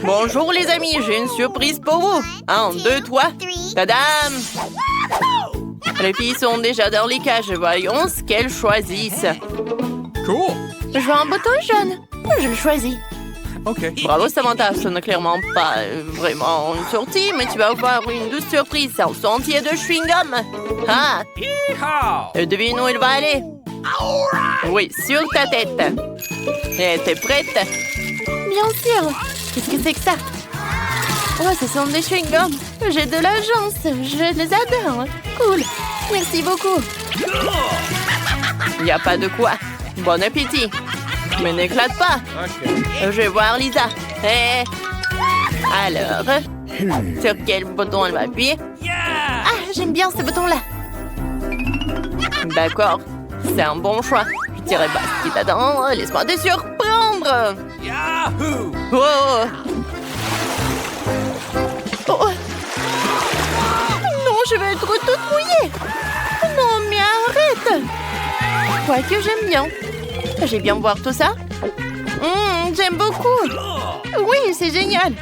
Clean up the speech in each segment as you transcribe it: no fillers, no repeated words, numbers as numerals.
Bonjour les amis, j'ai une surprise pour vous. 1, 2, 3. Tadam! Les filles sont déjà dans les cages. Voyons ce qu'elles choisissent. Cool. Je veux un bouton jaune. Je le choisis. OK. Bravo Samantha, ce n'est clairement pas vraiment une sortie, mais tu vas avoir une douce surprise. C'est un sentier de chewing-gum. Ah! Yeehaw! Devine où il va aller. Oui, sur ta tête. Et t'es prête? Bien sûr. Qu'est-ce que c'est que ça? Oh, ce sont des chewing-gums. J'ai de l'agence. Je les adore. Cool. Merci beaucoup. Il n'y a pas de quoi. Bon appétit. Mais n'éclate pas. OK. Je vais voir Lisa. Eh. Alors, sur quel bouton elle va appuyer? Ah, j'aime bien ce bouton-là. D'accord. C'est un bon choix. Je dirais pas ce qui t'attend. Laisse-moi te surprendre. Yahoo! Oh. Oh. Non, je vais être toute mouillée. Non, mais arrête. Quoique j'aime bien. J'ai bien voir tout ça. J'aime beaucoup. Oui, c'est génial.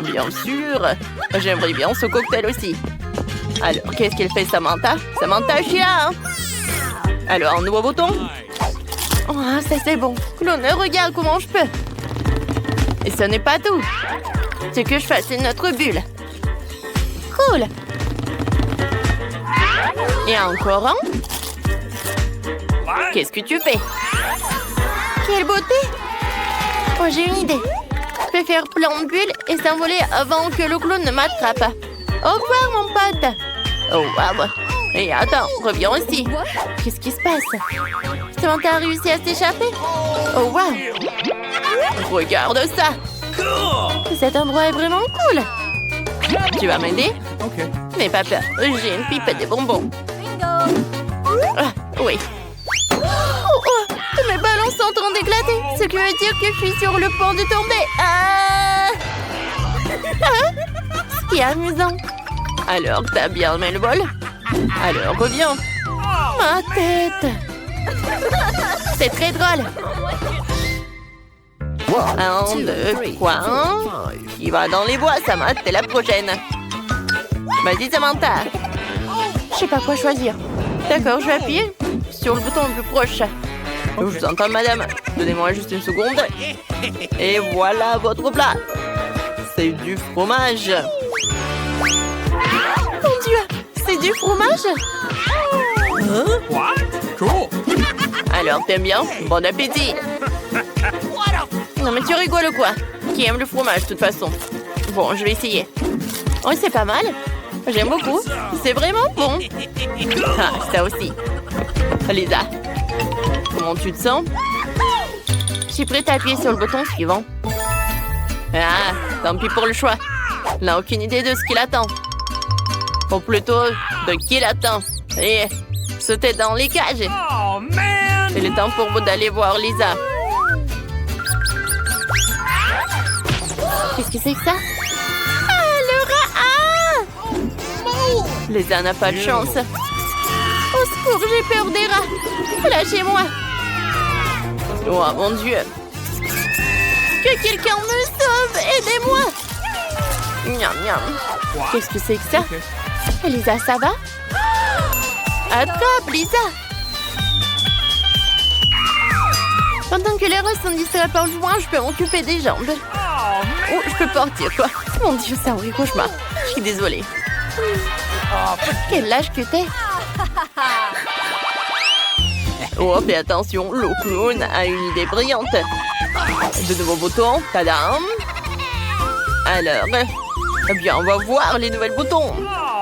Bien sûr. J'aimerais bien ce cocktail aussi. Alors, qu'est-ce qu'elle fait, Samantha? Samantha, je suis là, hein? Alors, un nouveau bouton? Oh, ça c'est bon. Clown, regarde comment je peux. Et ce n'est pas tout. Ce que je fasse, c'est notre bulle. Cool. Et encore un. Qu'est-ce que tu fais? Quelle beauté! Oh, j'ai une idée. Je peux faire plein de bulles et s'envoler avant que le clown ne m'attrape. Au revoir, mon pote. Oh, wow. Et attends, reviens aussi. Qu'est-ce qui se passe? Samantha a réussi à s'échapper? Oh, wow. Regarde ça. Cet endroit est vraiment cool. Tu vas m'aider? OK. N'aie pas peur, j'ai une pipette de bonbons. Ah, oui. Oh, tous mes ballons sont en train d'éclater, ce qui veut dire que je suis sur le point de tomber. Ah! Ce qui est amusant. Alors, t'as bien aimé le vol? Alors, reviens. Ma tête. C'est très drôle. 1, 2, 3. Qui va dans les bois, Samantha, t'es la prochaine. Vas-y, Samantha. Je sais pas quoi choisir. D'accord, je vais appuyer sur le bouton le plus proche. Je vous entends, madame. Donnez-moi juste une seconde. Et voilà votre plat. C'est du fromage. Mon Dieu, c'est du fromage? Hein? What? Cool. Alors, t'aimes bien? Bon appétit. Non, mais tu rigoles ou quoi? Qui aime le fromage, de toute façon? Bon, je vais essayer. Oh, c'est pas mal. J'aime beaucoup. C'est vraiment bon. Ah, ça aussi. Lisa, comment tu te sens? Je suis prête à appuyer sur le bouton suivant. Ah, tant pis pour le choix. Elle n'a aucune idée de ce qu'il attend. Ou plutôt, de qui il attend. Et sauter dans les cages. Oh, man! C'est le temps pour vous d'aller voir Lisa. Qu'est-ce que c'est que ça? Ah, le rat! Ah! Lisa n'a pas de chance. Au secours, j'ai peur des rats. Lâchez-moi. Oh, mon Dieu. Que quelqu'un me sauve. Aidez-moi. Miam, miam. Qu'est-ce que c'est que ça? Lisa, ça va? Attrape, Lisa. Pendant que les rats sont distraits par le joint, je peux m'occuper des jambes. Oh, je peux partir, quoi. Mon Dieu, c'est un vrai cauchemar. Je suis désolée. Quel âge que t'es? Oh, fais attention, le clown a une idée brillante. De nouveaux boutons, tadam. Alors, eh bien, on va voir les nouveaux boutons.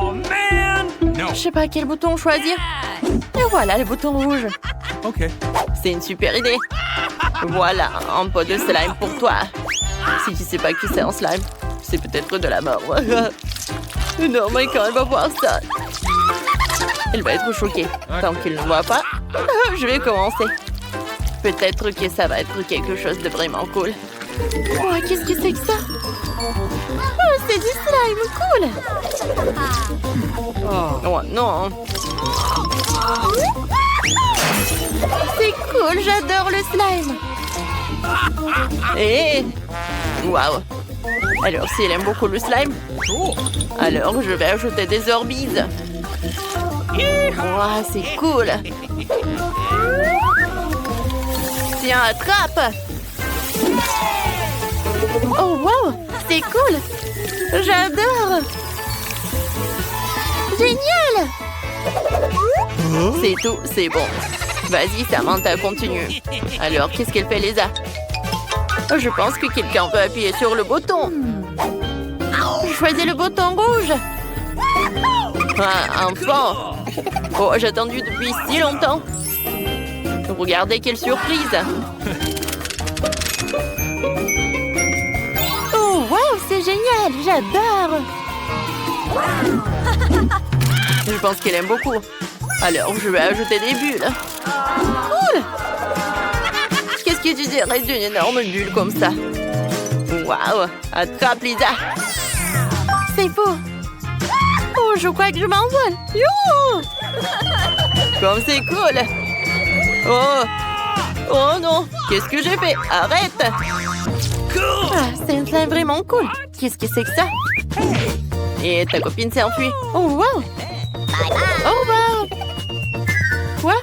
Oh, man! No. Je sais pas quel bouton choisir. Et voilà le bouton rouge. OK. C'est une super idée. Voilà, un pot de slime pour toi. Si tu sais pas que c'est un slime, c'est peut-être de la mort. Non, mais quand elle va voir ça, elle va être choquée. Tant qu'elle ne voit pas, je vais commencer. Peut-être que ça va être quelque chose de vraiment cool. Oh, qu'est-ce que c'est que ça? Oh, c'est du slime, cool. Oh non. C'est cool, j'adore le slime. Et waouh, Alors, si elle aime beaucoup le slime, Cool. alors je vais ajouter des Orbeez. Wow, c'est cool. Tiens, attrape. Oh, wow, c'est cool. J'adore. Génial. C'est tout, c'est bon. Vas-y, Samantha, continue. Alors, qu'est-ce qu'elle fait, Lisa? Je pense que quelqu'un peut appuyer sur le bouton. Choisis le bouton rouge. Ah, enfin. Oh, j'ai attendu depuis si longtemps. Regardez quelle surprise. Oh, wow, c'est génial. J'adore. Je pense qu'elle aime beaucoup. Alors, je vais ajouter des bulles. Cool. Qu'est-ce que tu dirais d'une énorme bulle comme ça? Waouh! Attrape, Lisa! C'est beau! Oh, je crois que je m'envole! Youhou! Comme c'est cool! Oh! Oh non! Qu'est-ce que j'ai fait? Arrête! Ah, c'est un slime vraiment cool! Qu'est-ce que c'est que ça? Et ta copine s'est enfuie! Oh, wow! Au revoir! Quoi?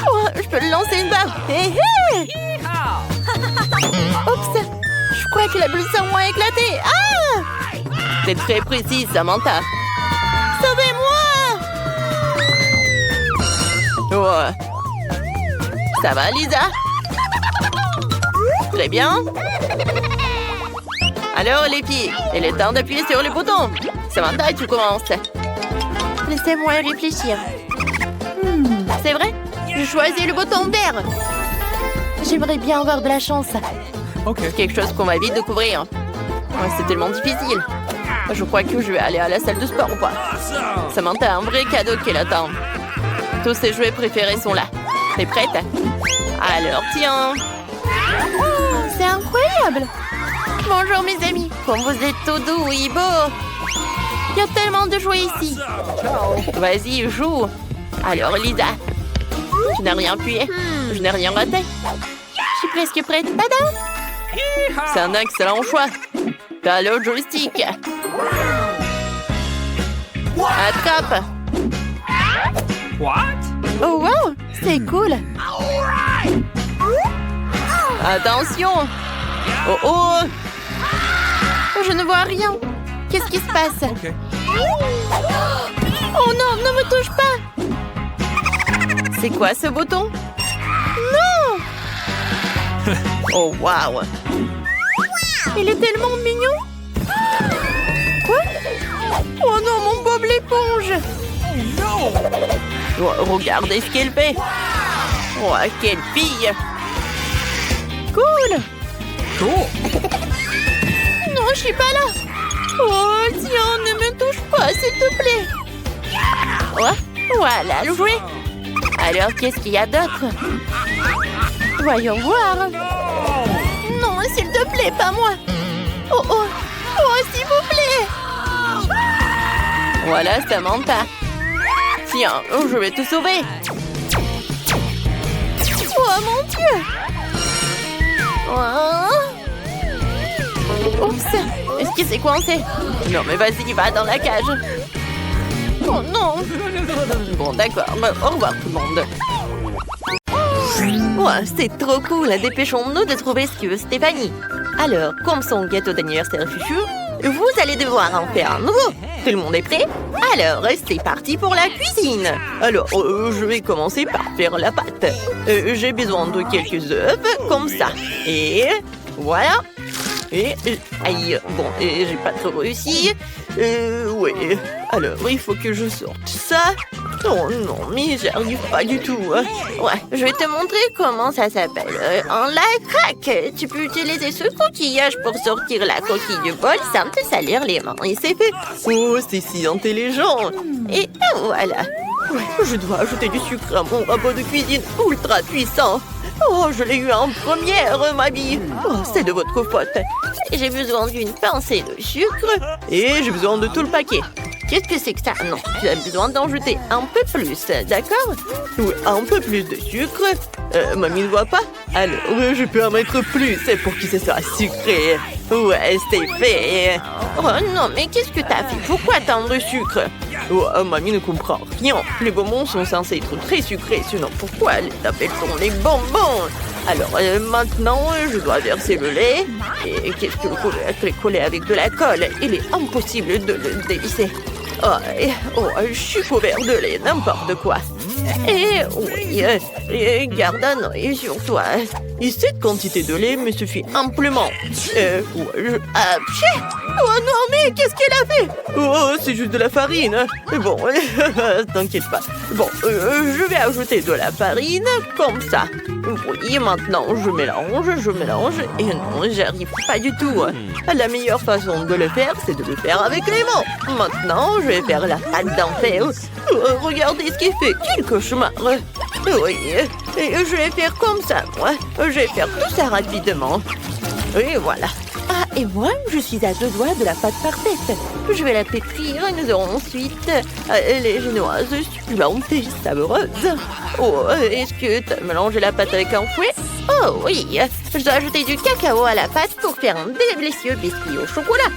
Oh, je peux lui lancer une barre! Hé hé! Oups! Je crois que la bulle sang a éclaté! Ah! T'es très précise, Samantha! Sauvez-moi! Oh. Ça va, Lisa? Très bien! Alors, les filles, il est temps d'appuyer sur le bouton! Samantha, tu commences! Laissez-moi réfléchir. C'est vrai? Je choisis le bouton vert! J'aimerais bien avoir de la chance. Okay. Quelque chose qu'on va vite découvrir. Ouais, c'est tellement difficile. Je crois que je vais aller à la salle de sport ou pas. Samantha a un vrai cadeau qui l'attend. Tous ses jouets préférés sont là. T'es prête? Alors tiens. Oh, c'est incroyable. Bonjour mes amis. Comme vous êtes tout doux et beaux. Il y a tellement de jouets ici. Vas-y, joue. Alors Lisa. Tu n'as rien appuyé. Je n'ai rien raté. Je suis presque prête. Tada! C'est un excellent choix. T'as le joystick. Attrape. What? Oh wow, c'est cool. Attention. Oh oh. Je ne vois rien. Qu'est-ce qui se passe? Okay. Oh non, ne me touche pas. C'est quoi ce bouton? Non. Oh wow. Il est tellement mignon. Quoi? Oh non, mon Bob l'éponge. No! Oh, regardez ce qu'elle fait. Oh, quelle fille. Cool. Cool. Non, je suis pas là. Oh, tiens, ne me touche pas, s'il te plaît. Oh, voilà le jouet. Alors, qu'est-ce qu'il y a d'autre? Voyons voir. Non, s'il te plaît, pas moi. Oh, oh, oh, s'il vous plaît. Voilà, Samantha. Tiens, je vais te sauver. Oh, mon Dieu. Oh. Oups, est-ce que c'est coincé? Non, mais vas-y, va dans la cage. Oh non. Bon, d'accord, au revoir tout le monde. Ouais, c'est trop cool, dépêchons-nous de trouver ce que veut Stéphanie. Alors, comme son gâteau d'anniversaire fufu, vous allez devoir en faire un nouveau. Tout le monde est prêt? Alors, c'est parti pour la cuisine. Alors, je vais commencer par faire la pâte. J'ai besoin de quelques œufs, comme ça. Et voilà. Et aïe, bon, j'ai pas trop réussi. Ouais. Alors, il faut que je sorte ça. Oh non, mais j'arrive pas du tout. Ouais, je vais te montrer comment ça s'appelle. En la craque. Tu peux utiliser ce coquillage pour sortir la coquille du bol sans te salir les mains. Et c'est fait. Oh, c'est si intelligent. Et voilà. Ouais, je dois ajouter du sucre à mon robot de cuisine ultra puissant. Oh, je l'ai eu en première, ma vie. Oh, c'est de votre faute. J'ai besoin d'une pincée de sucre et j'ai besoin de tout le paquet. Qu'est-ce que c'est que ça? Non, j'ai besoin d'en jeter un peu plus, d'accord? Oui, un peu plus de sucre. Mamie ne voit pas? Alors, je peux en mettre plus pour que ce soit sucré. Ouais, c'est fait. Oh non, mais qu'est-ce que t'as fait? Pourquoi tant de sucre? Oh, mamie ne comprend rien. Les bonbons sont censés être très sucrés, sinon pourquoi les appelle-t-on les bonbons? Alors maintenant, je dois verser le lait. Et qu'est-ce que le couvercle est collé avec de la colle? Il est impossible de le dévisser. Je suis couvert de lait, n'importe quoi. Et oui, garde un œil sur toi. Et cette quantité de lait me suffit amplement. Oh non, mais qu'est-ce qu'elle a fait? Oh, c'est juste de la farine. Bon, t'inquiète pas. Bon, je vais ajouter de la farine, comme ça. Oui, maintenant, je mélange. Et non, j'arrive pas du tout. La meilleure façon de le faire, c'est de le faire avec les mains. Maintenant, je vais faire la pâte d'enfer. Regardez ce qu'il fait. Quel cauchemar. Oui, et je vais faire comme ça, moi. Je vais faire tout ça rapidement. Et voilà. Ah, et moi, je suis à 2 doigts de la pâte parfaite. Je vais la pétrir et nous aurons ensuite les génoises succulentes et savoureuses. Oh, est-ce que tu as mélangé la pâte avec un fouet? Oh oui, je dois ajouter du cacao à la pâte pour faire un délicieux biscuit au chocolat.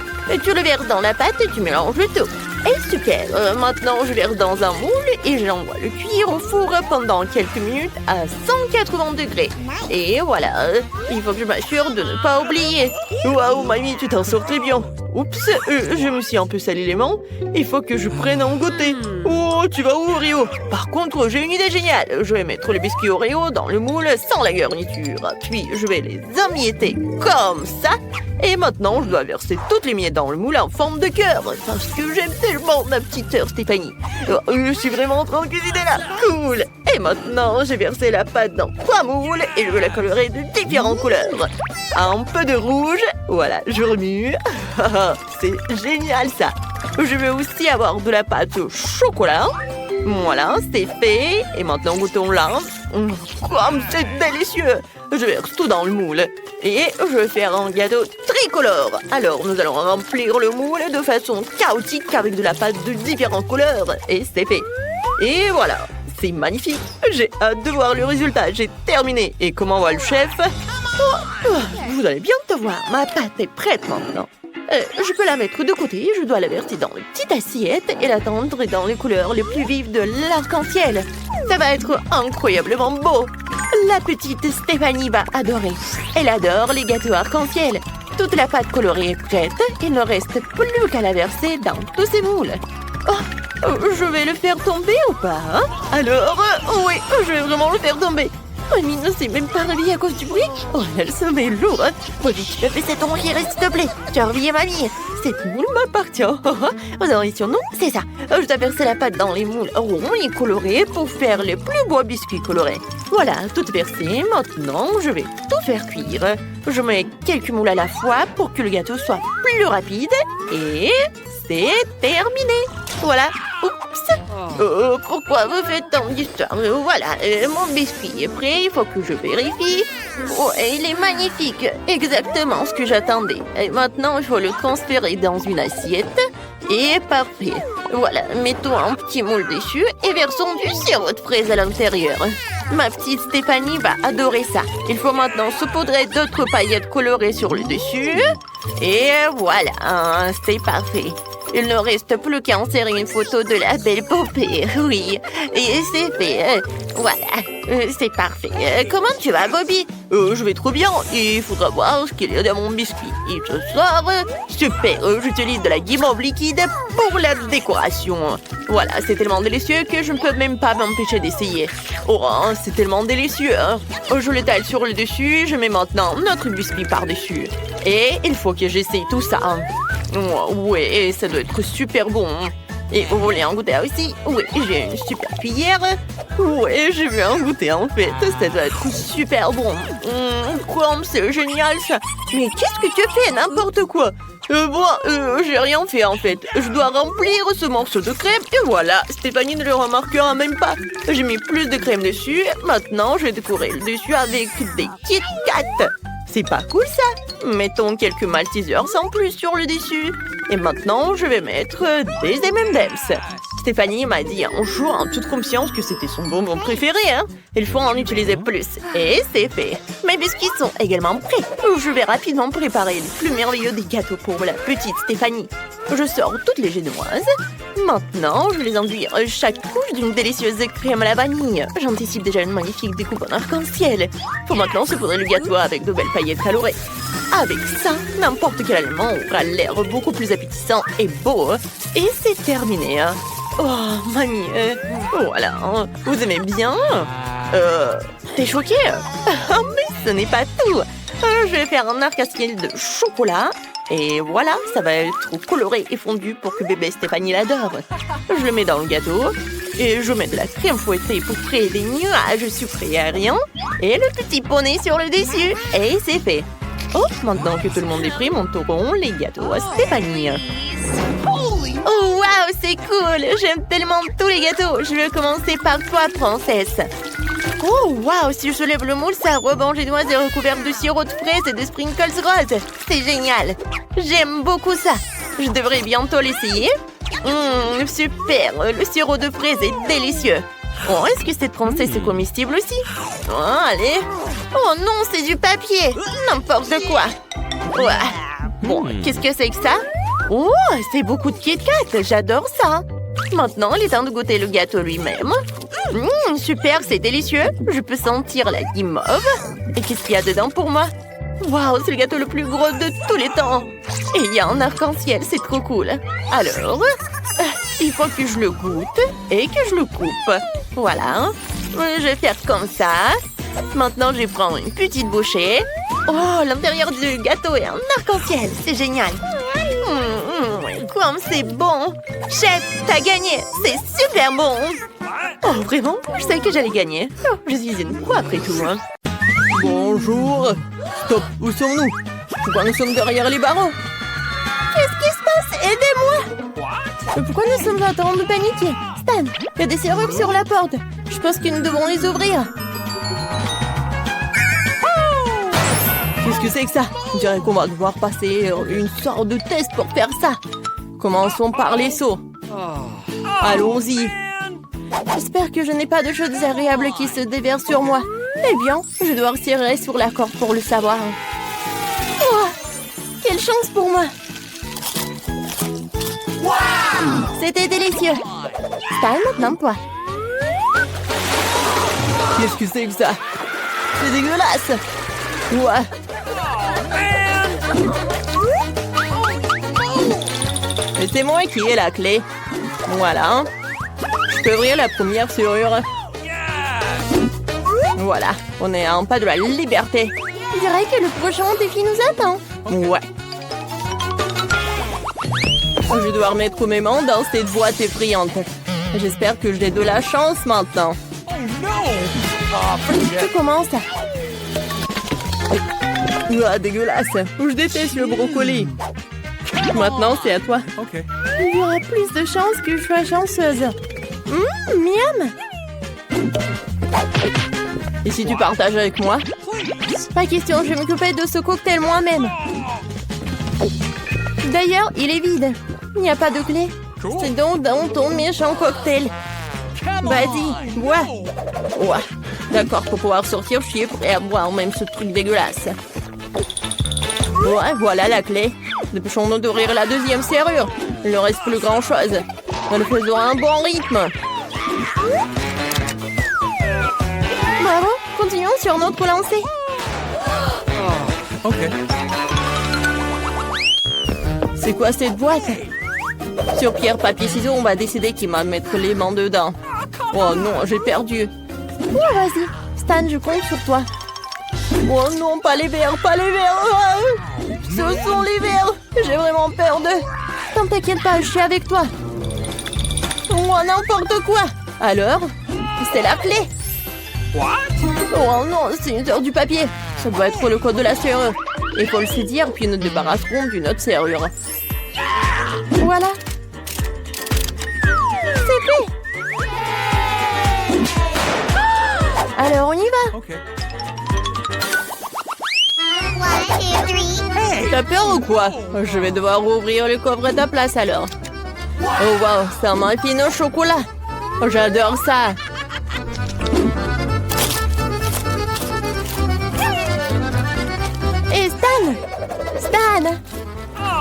Tu le verses dans la pâte et tu mélanges le tout. Et super, maintenant je verse dans un moule et j'envoie le cuire au four pendant quelques minutes à 180 degrés. Et voilà, il faut que je m'assure de ne pas oublier. Waouh, mamie, tu t'en sors très bien. Oups, je me suis un peu sali les mains. Il faut que je prenne un goûter. Oh, tu vas où, Oreo? Par contre, j'ai une idée géniale. Je vais mettre les biscuits Oreo dans le moule sans la garniture. Puis, je vais les emietter comme ça. Et maintenant, je dois verser toutes les miettes dans le moule en forme de cœur. Parce que j'aime tellement ma petite sœur Stéphanie. Je suis vraiment en train de cuisiner là. Cool. Et maintenant, j'ai versé la pâte dans 3 moules et je vais la colorer de différentes couleurs. Un peu de rouge. Voilà, je remue. C'est génial ça. Je vais aussi avoir de la pâte au chocolat. Voilà, c'est fait. Et maintenant, goûtons-la. Comme c'est délicieux. Je verse tout dans le moule. Et je vais faire un gâteau tricolore. Alors, nous allons remplir le moule de façon chaotique avec de la pâte de différentes couleurs. Et c'est fait. Et voilà, c'est magnifique. J'ai hâte de voir le résultat. J'ai terminé. Et comment va le chef? Vous allez bientôt voir. Ma pâte est prête maintenant. Je peux la mettre de côté. Je dois la verser dans une petite assiette et la tendre dans les couleurs les plus vives de l'arc-en-ciel. Ça va être incroyablement beau. La petite Stéphanie va adorer. Elle adore les gâteaux arc-en-ciel. Toute la pâte colorée est prête. Il ne reste plus qu'à la verser dans tous ces moules. Oh, je vais le faire tomber ou pas, hein? Alors, oui, je vais vraiment le faire tomber. Mamie ne s'est même pas réveillée à cause du bruit. Oh, elle se met lourd. Polly, tu as fait cette ongère, s'il te plaît. Tu as réveillé mamie. Cette moule m'appartient. Vous aurez son nom? C'est ça. Je dois verser la pâte dans les moules ronds et colorés pour faire les plus beaux biscuits colorés. Voilà, tout versé. Maintenant, je vais tout faire cuire. Je mets quelques moules à la fois pour que le gâteau soit plus rapide. Et c'est terminé. Voilà. Oups. Pourquoi vous faites tant d'histoires? Voilà, mon biscuit est prêt. Il faut que je vérifie. Oh, il est magnifique. Exactement ce que j'attendais. Et maintenant, il faut le transférer dans une assiette. Et parfait. Voilà, mettons un petit moule dessus et versons du sirop de fraise à l'intérieur. Ma petite Stéphanie va adorer ça. Il faut maintenant saupoudrer d'autres paillettes colorées sur le dessus. Et voilà, c'est parfait. Il ne reste plus qu'à insérer une photo de la belle poupée. Oui, et c'est fait. Voilà, c'est parfait. Comment tu vas, Bobby? Je vais trop bien. Il faudra voir ce qu'il y a dans mon biscuit. Et ce soir, super, j'utilise de la guimauve liquide pour la décoration. Voilà, c'est tellement délicieux que je ne peux même pas m'empêcher d'essayer. Oh, c'est tellement délicieux. Hein? Je l'étale sur le dessus. Je mets maintenant notre biscuit par-dessus. Et il faut que j'essaye tout ça. Ouais, ça doit être super bon. Et vous voulez en goûter aussi? Oui, j'ai une super cuillère. Ouais, j'ai vu en goûter en fait. Ça doit être super bon. Comme c'est génial ça. Mais qu'est-ce que tu fais? N'importe quoi. J'ai rien fait en fait. Je dois remplir ce morceau de crème et voilà. Stéphanie ne le remarquera même pas. J'ai mis plus de crème dessus. Maintenant, je vais décorer le dessus avec des Kit Kat. C'est pas cool ça? Mettons quelques Maltesers en plus sur le dessus. Et maintenant, je vais mettre des M&M's. Stéphanie m'a dit un jour en toute confiance que c'était son bonbon préféré, hein. Il faut en utiliser plus. Et c'est fait. Mes biscuits sont également prêts. Je vais rapidement préparer les plus merveilleux des gâteaux pour la petite Stéphanie. Je sors toutes les génoises. Maintenant, je vais les enduire chaque couche d'une délicieuse crème à la vanille. J'anticipe déjà une magnifique découpe en arc-en-ciel. Faut maintenant saupoudrer le gâteau avec de belles paillettes colorées. Avec ça, n'importe quel aliment aura l'air beaucoup plus appétissant et beau. Et c'est terminé. Oh, mamie, voilà. Vous aimez bien? T'es choquée? Mais ce n'est pas tout. Je vais faire un arc-en-ciel de chocolat. Et voilà, ça va être coloré et fondu pour que bébé Stéphanie l'adore. Je le mets dans le gâteau. Et je mets de la crème fouettée pour créer des nuages sucrés aériens. Et le petit poney sur le dessus. Et c'est fait. Oh, maintenant que tout le monde est pris, monteront les gâteaux à Stéphanie. Oh, waouh, c'est cool! J'aime tellement tous les gâteaux. Je vais commencer par toi, princesse. Oh, waouh, si je soulève le moule, ça rebond génoise et recouvert de sirop de fraises et de sprinkles roses. C'est génial. J'aime beaucoup ça. Je devrais bientôt l'essayer. Super, le sirop de fraises est délicieux. Oh, est-ce que cette princesse est comestible aussi? Oh, allez. Oh non, c'est du papier. N'importe quoi. Ouais. Bon, qu'est-ce que c'est que ça? Oh, c'est beaucoup de Kit Kat. J'adore ça. Maintenant, il est temps de goûter le gâteau lui-même. Super, c'est délicieux. Je peux sentir la guimauve. Et qu'est-ce qu'il y a dedans pour moi? Waouh, c'est le gâteau le plus gros de tous les temps. Et il y a un arc-en-ciel, c'est trop cool. Alors, il faut que je le goûte et que je le coupe. Voilà. Je vais faire comme ça. Maintenant, je prends une petite bouchée. Oh, l'intérieur du gâteau est un arc-en-ciel. C'est génial. Comme c'est bon. Chef, t'as gagné. C'est super bon. Oh, vraiment? Je savais que j'allais gagner. Oh, je suis une pro après tout. Hein. Bonjour. Stop, où sommes-nous? Pourquoi nous sommes derrière les barreaux? Qu'est-ce qui se passe? Aidez-moi! Pourquoi nous sommes en train de paniquer? Stan, il y a des serrures sur la porte. Je pense que nous devons les ouvrir. Qu'est-ce que c'est que ça? On dirait qu'on va devoir passer une sorte de test pour faire ça. Commençons par les seaux. Allons-y. J'espère que je n'ai pas de choses désagréables qui se déversent sur moi. Eh bien, je dois resserrer sur la corde pour le savoir. Oh, quelle chance pour moi! C'était délicieux. Stan, maintenant toi. Qu'est-ce que c'est que ça? C'est dégueulasse. Ouais. Et c'est moi qui ai la clé. Voilà. Je peux ouvrir la première serrure. Voilà, on est à un pas de la liberté. Je dirais que le prochain défi nous attend. Ouais. Je dois remettre mes mains dans cette boîte effrayante. J'espère que j'ai de la chance maintenant. Je commence. Ah, dégueulasse. Je déteste le brocoli. Maintenant, c'est à toi. Okay. Il y aura plus de chances que je sois chanceuse. Miam. Et si tu partages avec moi? Pas question, je vais m'occuper de ce cocktail moi-même. D'ailleurs, il est vide. Il n'y a pas de clé. C'est donc dans ton méchant cocktail. Vas-y, bois. Ouais. D'accord, pour pouvoir sortir, je suis prêt à boire même ce truc dégueulasse. Ouais, voilà la clé. Dépêchons-nous d'ouvrir la deuxième serrure. Il ne reste plus grand-chose. Nous faisons un bon rythme. Bravo, continuons sur notre lancée. Ok. C'est quoi cette boîte? Sur pierre, papier, ciseaux, on va décider qui va mettre les mains dedans. Oh non, j'ai perdu. Oh, vas-y. Stan, je compte sur toi. Oh non, pas les verres, pas les verres. Ce sont les verres. J'ai vraiment peur d'eux. T'en t'inquiète pas, je suis avec toi. Oh, n'importe quoi. Alors, c'est la clé. Oh non, c'est une heure du papier. Ça doit être le code de la serrure. Il faut le saisir, puis nous débarrasserons d'une autre serrure. Voilà. C'est fait. Alors, on y va. Okay. T'as peur ou quoi? Je vais devoir ouvrir le coffre à ta place alors. Oh wow, c'est un muffin au chocolat. Oh, j'adore ça. Et Stan!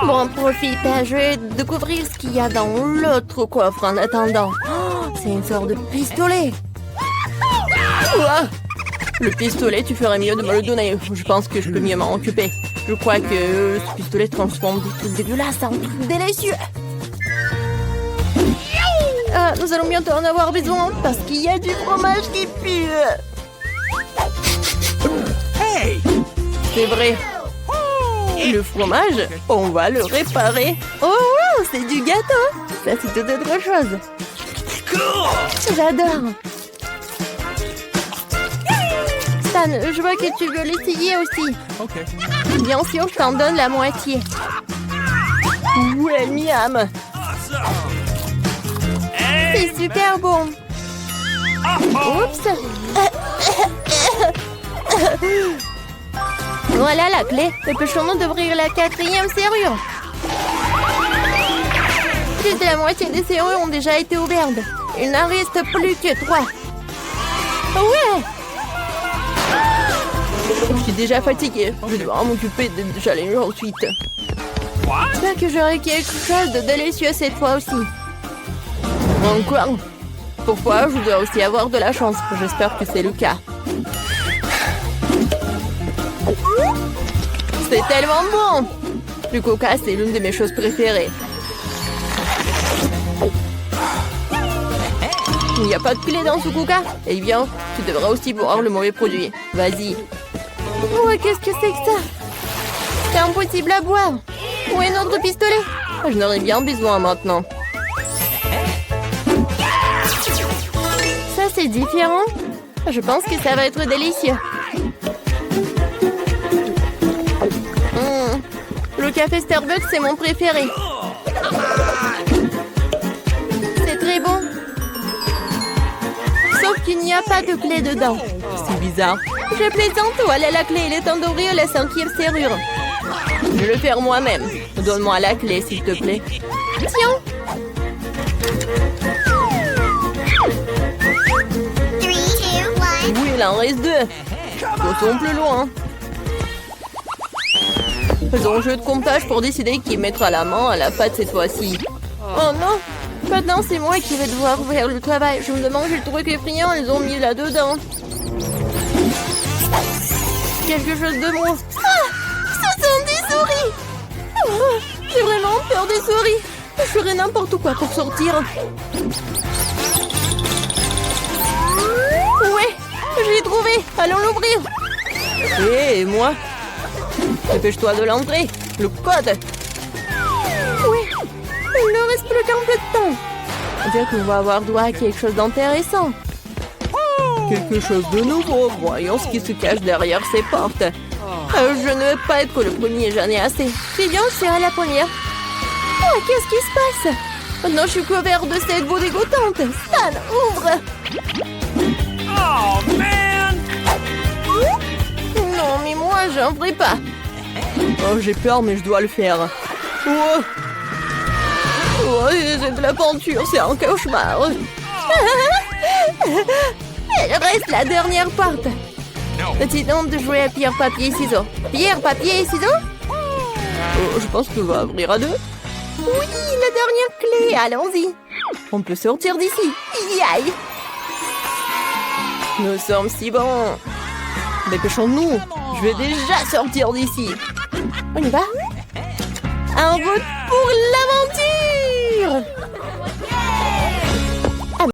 Bon, profite, je vais découvrir ce qu'il y a dans l'autre coffre en attendant. Oh, c'est une sorte de pistolet. Ouah. Le pistolet, tu ferais mieux de me le donner. Je pense que je peux mieux m'en occuper. Je crois que ce pistolet transforme des trucs dégueulasses en trucs délicieux. Ah, nous allons bientôt en avoir besoin parce qu'il y a du fromage qui pue. Hey! C'est vrai. Le fromage, on va le réparer. Oh, wow, c'est du gâteau. Ça, c'est toute autre chose. J'adore. Stan, je vois que tu veux l'essayer aussi. Okay. Bien sûr, je t'en donne la moitié. Ouais, miam. C'est super bon. Oups. Voilà la clé. Dépêchons-nous d'ouvrir la 4e serrure. Plus de la moitié des serrures ont déjà été ouvertes. Il n'en reste plus que 3. Ouais. Je suis déjà fatiguée. Je dois m'en occuper de challenge ensuite. J'espère que j'aurai quelque chose de délicieux cette fois aussi. Encore. Pourquoi je dois aussi avoir de la chance? J'espère que c'est le cas. C'est tellement bon! Le coca, c'est l'une de mes choses préférées. Il n'y a pas de clé dans ce coca? Eh bien, tu devrais aussi boire le mauvais produit. Vas-y. Ouais, qu'est-ce que c'est que ça? C'est impossible à boire. Où est notre pistolet? Je n'aurais bien besoin maintenant. Ça, c'est différent. Je pense que ça va être délicieux. Le café Starbucks, c'est mon préféré. C'est très bon. Sauf qu'il n'y a pas de clé dedans. C'est bizarre. Je plaisante, voilà la clé. Il est temps d'ouvrir la 5e serrure. Je vais le faire moi-même. Donne-moi la clé, s'il te plaît. Tiens. 3, 2, 1. Oui, il en reste 2. Passons plus loin. Faisons un jeu de comptage pour décider qui mettra la main à la pâte cette fois-ci. Oh non! Maintenant, c'est moi qui vais devoir faire le travail. Je me demande quel truc effrayant ils ont mis là-dedans. Quelque chose de bon. Ah! Ce sont des souris! Oh, j'ai vraiment peur des souris. Je ferai n'importe quoi pour sortir. Ouais! Je l'ai trouvé! Allons l'ouvrir! Et moi? Dépêche-toi de l'entrée. Le code. Oui. Il ne reste plus qu'un peu de temps. On dirait qu'on va avoir droit à quelque chose d'intéressant. Quelque chose de nouveau. Voyons ce qui se cache derrière ces portes. Je ne veux pas être le premier, j'en ai assez. C'est bien, c'est à la première. Oh, qu'est-ce qui se passe? Maintenant, je suis couvert de cette boue dégoûtante. Stan, ouvre. Oh, man! Non, mais moi, j'en ferai pas. Oh, j'ai peur, mais je dois le faire. Oh, oh c'est de la peinture, c'est un cauchemar. Il reste la dernière porte. Décidons de jouer à pierre, papier, ciseaux. Pierre, papier, ciseaux? Oh, je pense qu'on va ouvrir à 2. Oui, la dernière clé, allons-y. On peut sortir d'ici. Yaï. Nous sommes si bons. Dépêchons-nous. Je vais déjà sortir d'ici. On y va? Un vote pour